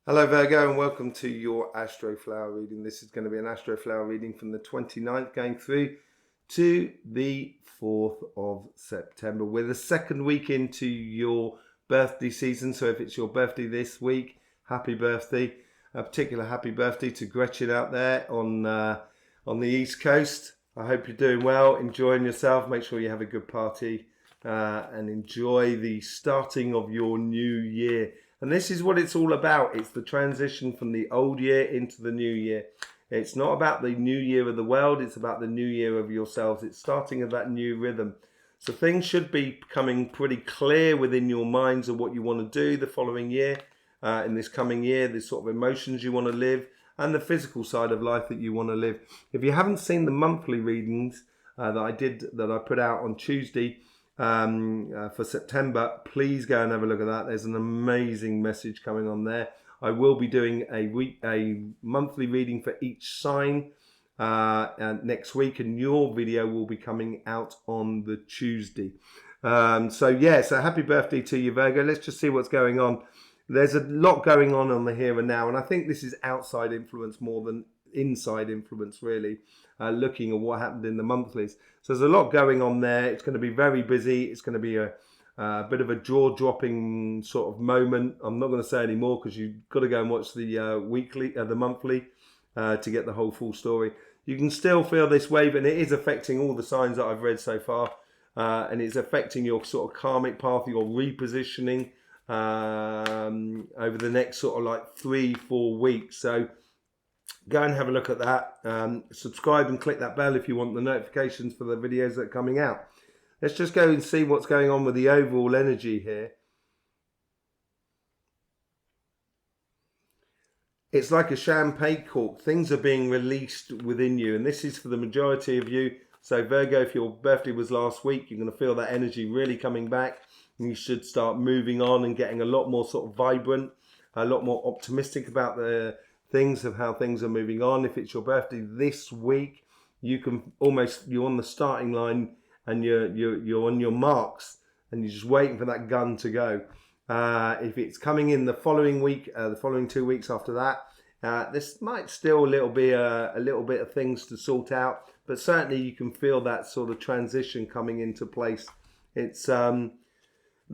Hello Virgo and welcome to your Astroflower reading. This is going to be an Astroflower reading from the 29th going through to the 4th of September. We're the second week into your birthday season, so if it's your birthday this week, happy birthday. A particular happy birthday to Gretchen out there on the East Coast. I hope you're doing well, enjoying yourself. Make sure you have a good party and enjoy the starting of your new year. And this is what it's all about. It's the transition from the old year into the new year. It's not about the new year of the world. It's about the new year of yourselves. It's starting of that new rhythm. So things should be becoming pretty clear within your minds of what you want to do the following year, in this coming year, the sort of emotions you want to live, and the physical side of life that you want to live. If you haven't seen the monthly readings that I put out on Tuesday, for September, please go and have a look at that. There's an amazing message coming on there. I will be doing a monthly reading for each sign next week, and your video will be coming out on the Tuesday. So happy birthday to you, Virgo. Let's just see what's going on. There's a lot going on the here and now, and I think this is outside influence more than inside influence, really, looking at what happened in the monthlies. So there's a lot going on there. It's going to be very busy. It's going to be a bit of a jaw-dropping sort of moment. I'm not going to say any more because you've got to go and watch the monthly to get the whole full story. You can still feel this wave, and it is affecting all the signs that I've read so far, and it's affecting your sort of karmic path, your repositioning over the next sort of like 3-4 weeks. So go and have a look at that. Subscribe and click that bell if you want the notifications for the videos that are coming out. Let's just go and see what's going on with the overall energy here. It's like a champagne cork. Things are being released within you, and this is for the majority of you. So Virgo, if your birthday was last week, you're going to feel that energy really coming back, and you should start moving on and getting a lot more sort of vibrant, a lot more optimistic about the things of how things are moving on. If it's your birthday this week, you're on the starting line and you're on your marks and you're just waiting for that gun to go. If it's coming in the following week, the following 2 weeks after that, this might still be a little bit of things to sort out, but certainly you can feel that sort of transition coming into place. It's the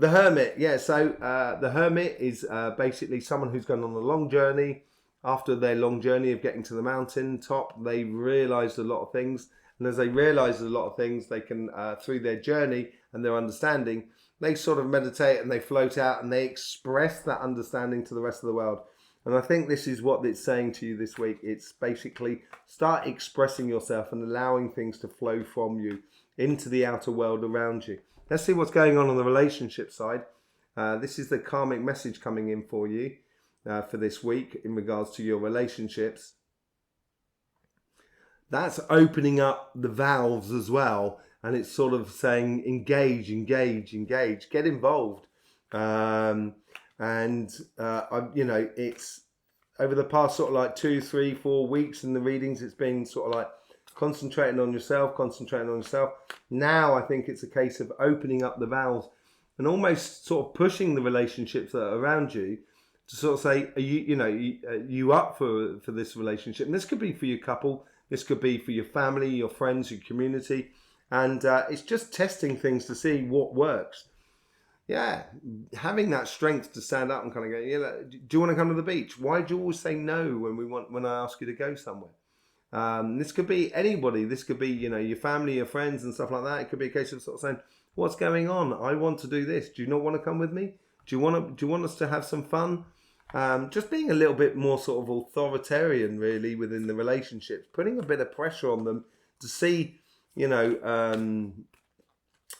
Hermit. So the Hermit is basically someone who's gone on a long journey. After their long journey of getting to the mountain top, they realised a lot of things. And as they realise a lot of things, they can, through their journey and their understanding, they sort of meditate and they float out and they express that understanding to the rest of the world. And I think this is what it's saying to you this week. It's basically start expressing yourself and allowing things to flow from you into the outer world around you. Let's see what's going on the relationship side. This is the karmic message coming in for you. For this week in regards to your relationships. That's opening up the valves as well, and it's sort of saying engage, get involved. It's over the past sort of like 2, 3, 4 weeks in the readings, it's been sort of like concentrating on yourself. Now I think it's a case of opening up the valves and almost sort of pushing the relationships that are around you to sort of say, are you up for this relationship? And this could be for your couple, this could be for your family, your friends, your community, and it's just testing things to see what works. Yeah, having that strength to stand up and kind of go, do you want to come to the beach? Why do you always say no when I ask you to go somewhere? This could be anybody. This could be your family, your friends, and stuff like that. It could be a case of sort of saying, what's going on? I want to do this. Do you not want to come with me? Do you want us to have some fun? Just being a little bit more sort of authoritarian, really, within the relationships, putting a bit of pressure on them to see, to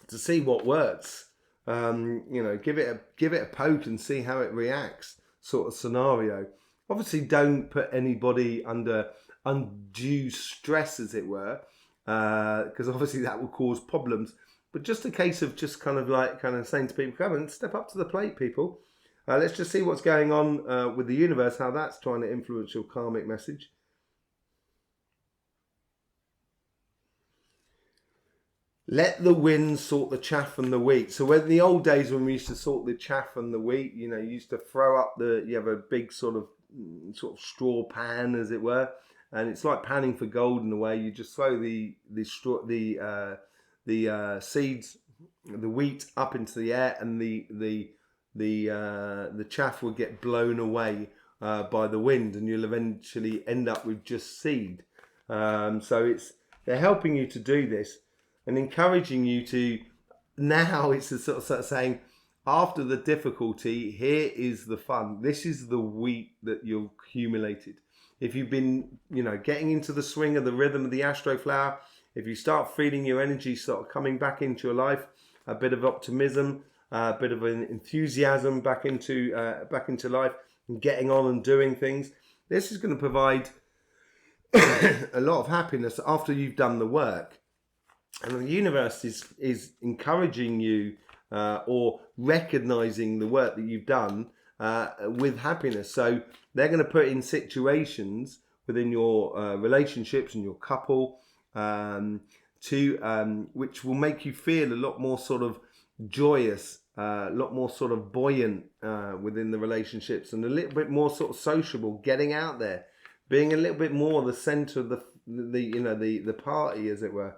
see what works. Give it a poke and see how it reacts, sort of scenario. Obviously, don't put anybody under undue stress, as it were, because obviously that will cause problems. But just a case of just kind of saying to people, come and step up to the plate, people. Let's just see what's going on with the universe, how that's trying to influence your karmic message. Let the wind sort the chaff and the wheat. So when the old days when we used to sort the chaff and the wheat, you used to throw up you have a big sort of sort of straw pan, as it were, and it's like panning for gold in a way. You just throw the seeds, the wheat, up into the air, and the chaff will get blown away by the wind, and you'll eventually end up with just seed. So they're helping you to do this and encouraging you to. Now it's a sort of saying, after the difficulty, here is the fun. This is the wheat that you've accumulated. If you've been, getting into the swing of the rhythm of the Astroflower, if you start feeling your energy sort of coming back into your life, a bit of optimism, a bit of an enthusiasm back into life, and getting on and doing things, this is going to provide a lot of happiness after you've done the work. And the universe is encouraging you or recognizing the work that you've done with happiness. So they're going to put in situations within your relationships and your couple which will make you feel a lot more sort of joyous, a lot more sort of buoyant within the relationships, and a little bit more sort of sociable, getting out there, being a little bit more the center of the party, as it were.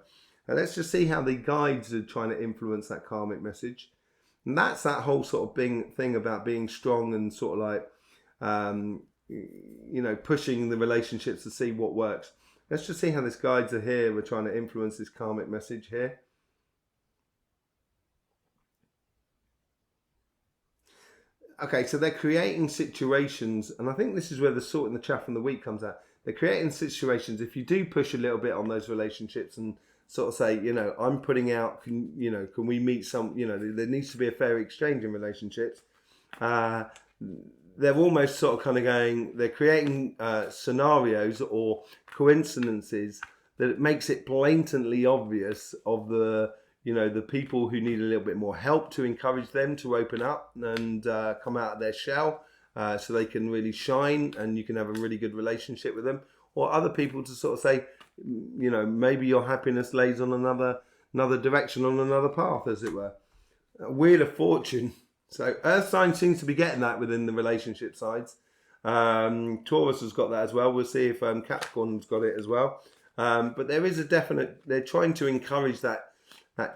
And let's just see how the guides are trying to influence that karmic message. And that's that whole sort of thing about being strong and sort of like, pushing the relationships to see what works. Let's just see how these guides are here. We're trying to influence this karmic message here. Okay, so they're creating situations, and I think this is where the sorting the chaff from the wheat comes out. They're creating situations, if you do push a little bit on those relationships and sort of say, I'm putting out, can we meet some, there needs to be a fair exchange in relationships. They're almost sort of kind of they're creating scenarios or coincidences that it makes it blatantly obvious of the people who need a little bit more help, to encourage them to open up and come out of their shell so they can really shine, and you can have a really good relationship with them. Or other people to sort of say, maybe your happiness lays on another direction, on another path, as it were. Wheel of Fortune. So Earth sign seems to be getting that within the relationship sides. Taurus has got that as well. We'll see if Capricorn's got it as well. But there is a definite, they're trying to encourage that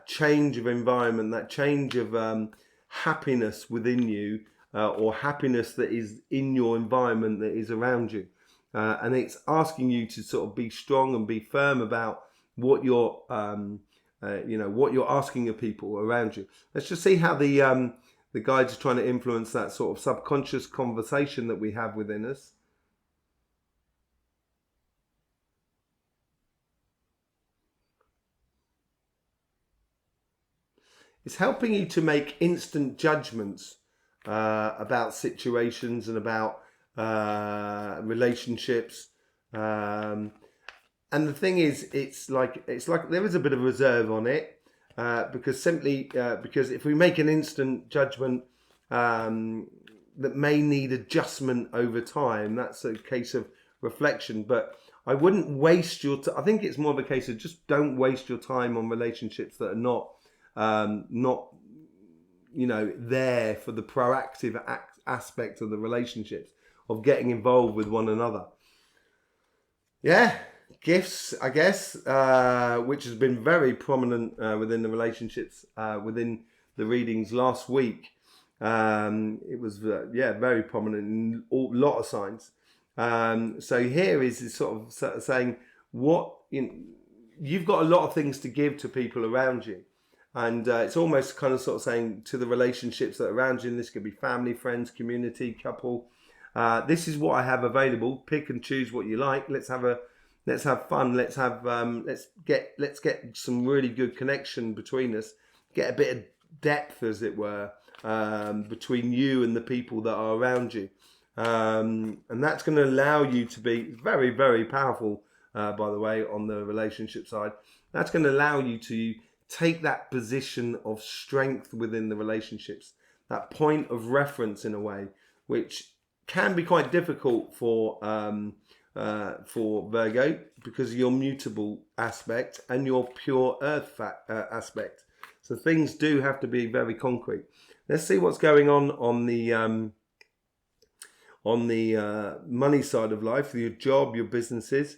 change of environment, that change of happiness within you, or happiness that is in your environment, that is around you. And it's asking you to sort of be strong and be firm about what you're, what you're asking of people around you. Let's just see how the guides are trying to influence that sort of subconscious conversation that we have within us. It's helping you to make instant judgments about situations and about relationships, and the thing is, it's like there is a bit of reserve on it, because if we make an instant judgment that may need adjustment over time, that's a case of reflection. But I wouldn't waste your I think it's more of a case of just don't waste your time on relationships that are not there for the proactive aspect of the relationships, of getting involved with one another. Yeah, gifts, I guess, which has been very prominent within the relationships, within the readings last week. It was very prominent in a lot of signs. So here is sort of saying you've got a lot of things to give to people around you. And it's almost kind of sort of saying to the relationships that are around you, and this could be family, friends, community, couple. This is what I have available. Pick and choose what you like. Let's have fun. Let's get some really good connection between us. Get a bit of depth, as it were, between you and the people that are around you. And that's going to allow you to be very, very powerful, by the way, on the relationship side. That's going to allow you to take that position of strength within the relationships, that point of reference in a way, which can be quite difficult for Virgo, because of your mutable aspect and your pure earth aspect. So things do have to be very concrete. Let's see what's going on on the money side of life, your job, your businesses.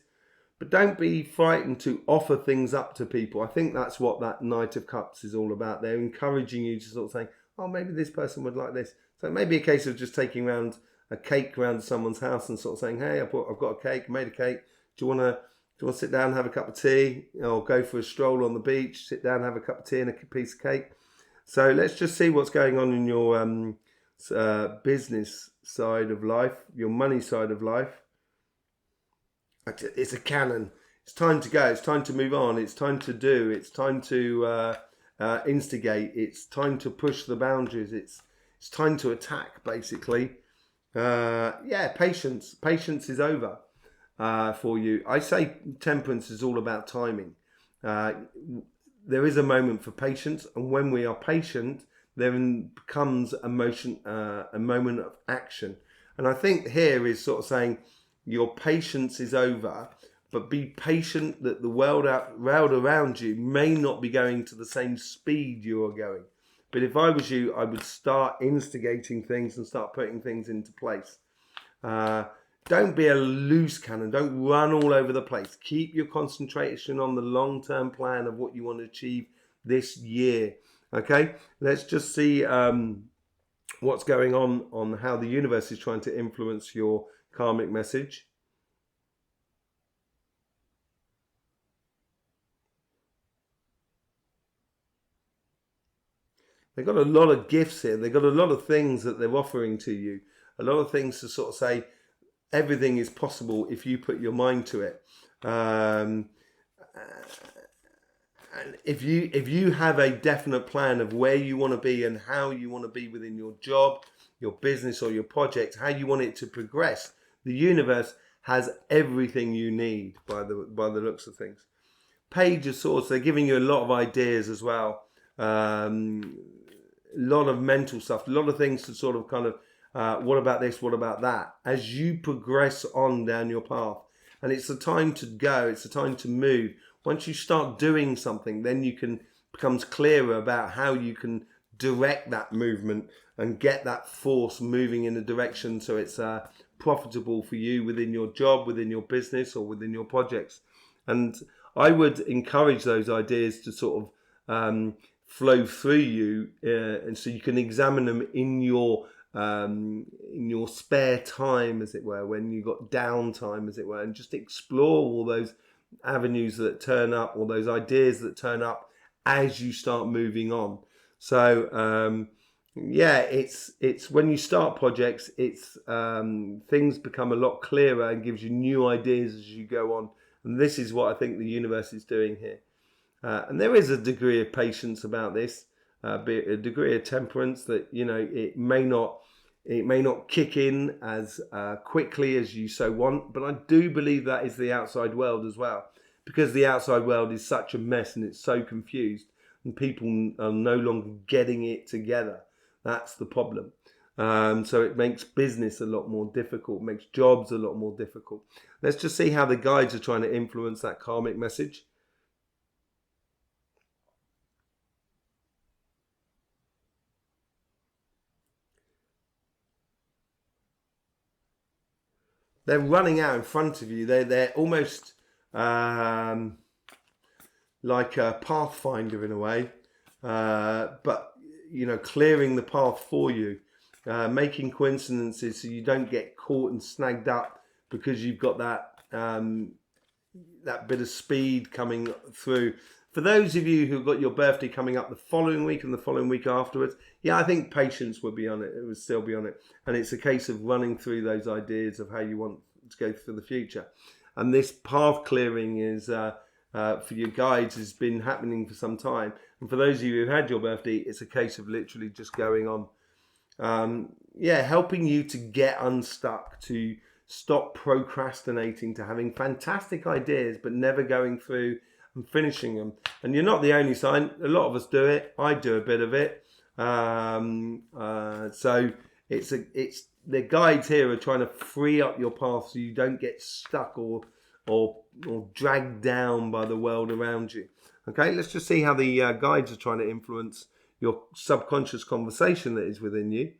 But don't be frightened to offer things up to people. I think that's what that Knight of Cups is all about. They're encouraging you to sort of say, oh, maybe this person would like this. So it may be a case of just taking around a cake around someone's house and sort of saying, hey, I've got a cake, made a cake. Do you want to sit down and have a cup of tea? Or go for a stroll on the beach, sit down, have a cup of tea and a piece of cake. So let's just see what's going on in your business side of life, your money side of life. It's a cannon. It's time to go. It's time to move on. It's time to do. It's time to instigate. It's time to push the boundaries. It's time to attack, basically. Patience. Patience is over for you. I say temperance is all about timing. There is a moment for patience, and when we are patient, then becomes a moment of action. And I think here is sort of saying, your patience is over, but be patient that the world around you may not be going to the same speed you are going. But if I was you, I would start instigating things and start putting things into place. Don't be a loose cannon. Don't run all over the place. Keep your concentration on the long-term plan of what you want to achieve this year. Okay, let's just see what's going on how the universe is trying to influence your karmic message. They've got a lot of gifts here. They've got a lot of things that they're offering to you. A lot of things to sort of say, everything is possible if you put your mind to it. And if you have a definite plan of where you want to be and how you want to be within your job, your business or your project, how you want it to progress, the universe has everything you need by the looks of things. Page of Swords, they're giving you a lot of ideas as well. A lot of mental stuff, a lot of things to sort of kind of, what about this, what about that, as you progress on down your path. And it's the time to go, it's the time to move. Once you start doing something, then becomes clearer about how you can direct that movement and get that force moving in a direction so it's profitable for you within your job, within your business or within your projects. And I would encourage those ideas to sort of flow through you, and so you can examine them in your spare time, as it were, when you've got downtime, as it were, and just explore all those avenues that turn up, or those ideas that turn up as you start moving on. So it's when you start projects, it's things become a lot clearer and gives you new ideas as you go on. And this is what I think the universe is doing here. And there is a degree of patience about this, a degree of temperance that, you know, it may not kick in as quickly as you so want, but I do believe that is the outside world as well, because the outside world is such a mess and it's so confused and people are no longer getting it together. That's the problem. So it makes business a lot more difficult, makes jobs a lot more difficult. Let's just see how the guides are trying to influence that karmic message. They're running out in front of you. They're almost like a pathfinder in a way, but you know, clearing the path for you, making coincidences so you don't get caught and snagged up because you've got that bit of speed coming through. For those of you who've got your birthday coming up the following week and the following week afterwards, yeah, I think patience would be on it. It would still be on it. And it's a case of running through those ideas of how you want to go for the future. And this path clearing is, for your guides, has been happening for some time. And for those of you who've had your birthday, it's a case of literally just going on. Helping you to get unstuck, to stop procrastinating, to having fantastic ideas, but never going through and finishing them. And you're not the only sign. A lot of us do it. I do a bit of it. So it's the guides here are trying to free up your path so you don't get stuck or dragged down by the world around you. Okay, let's just see how the guides are trying to influence your subconscious conversation that is within you.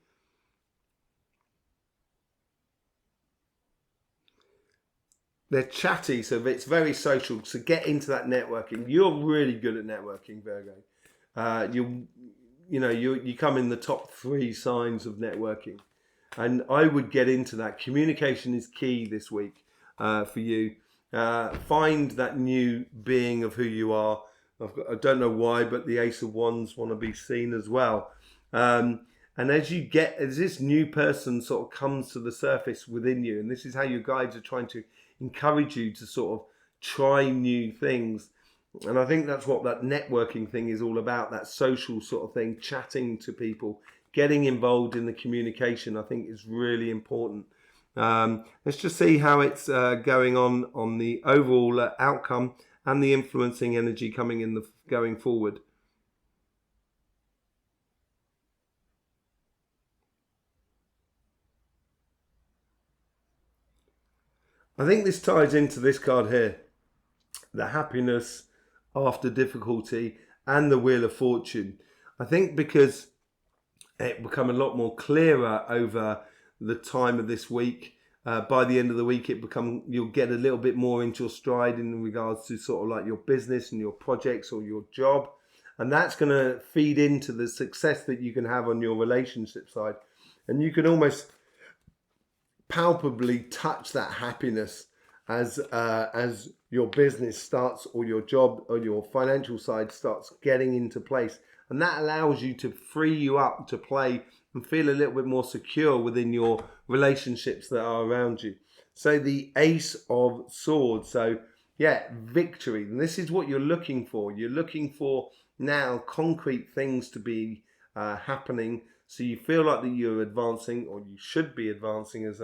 they're chatty, so it's very social. So get into that networking. You're really good at networking, Virgo. You come in the top 3 signs of networking, and I would get into that. Communication is key this week for you. Find that new being of who you are. I don't know why, but the Ace of Wands want to be seen as well. And as this new person sort of comes to the surface within you, and this is how your guides are trying to encourage you to sort of try new things. And I think that's what that networking thing is all about, that social sort of thing, chatting to people, getting involved in the communication, I think is really important. Let's just see how it's going on the overall outcome and the influencing energy coming in going forward. I think this ties into this card here, the happiness after difficulty and the Wheel of Fortune. I think because it become a lot more clearer over the time of this week. By the end of the week, you'll get a little bit more into your stride in regards to sort of like your business and your projects or your job. And that's going to feed into the success that you can have on your relationship side. And you can almost palpably touch that happiness as your business starts, or your job or your financial side starts getting into place. And that allows you to free you up to play and feel a little bit more secure within your relationships that are around you. So the Ace of Swords. So yeah, victory. And this is what you're looking for. You're looking for now concrete things to be happening. So you feel like that you're advancing, or you should be advancing as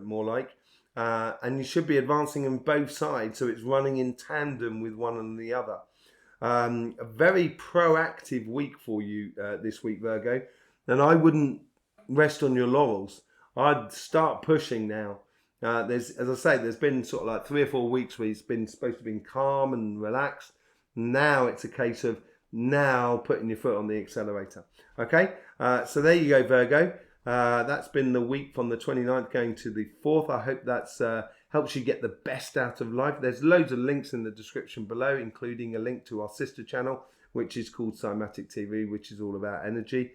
more like. And you should be advancing on both sides. So it's running in tandem with one and the other. A very proactive week for you this week, Virgo. And I wouldn't rest on your laurels. I'd start pushing now. As I say, there's been sort of like 3 or 4 weeks where it's been supposed to be calm and relaxed. Now it's a case of now putting your foot on the accelerator. Okay, so there you go, Virgo. That's been the week from the 29th going to the 4th. I hope that's helps you get the best out of life. There's loads of links in the description below, including a link to our sister channel, which is called Cymatic TV, which is all about energy.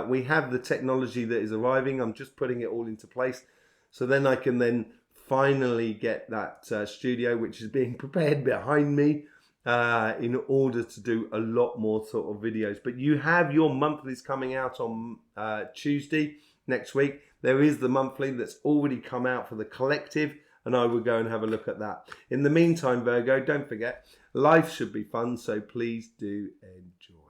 We have the technology that is arriving. I'm just putting it all into place. So then I can then finally get that studio, which is being prepared behind me, in order to do a lot more sort of videos. But you have your monthlies coming out on Tuesday next week. There is the monthly that's already come out for the collective, and I will go and have a look at that. In the meantime, Virgo, don't forget, life should be fun, so please do enjoy.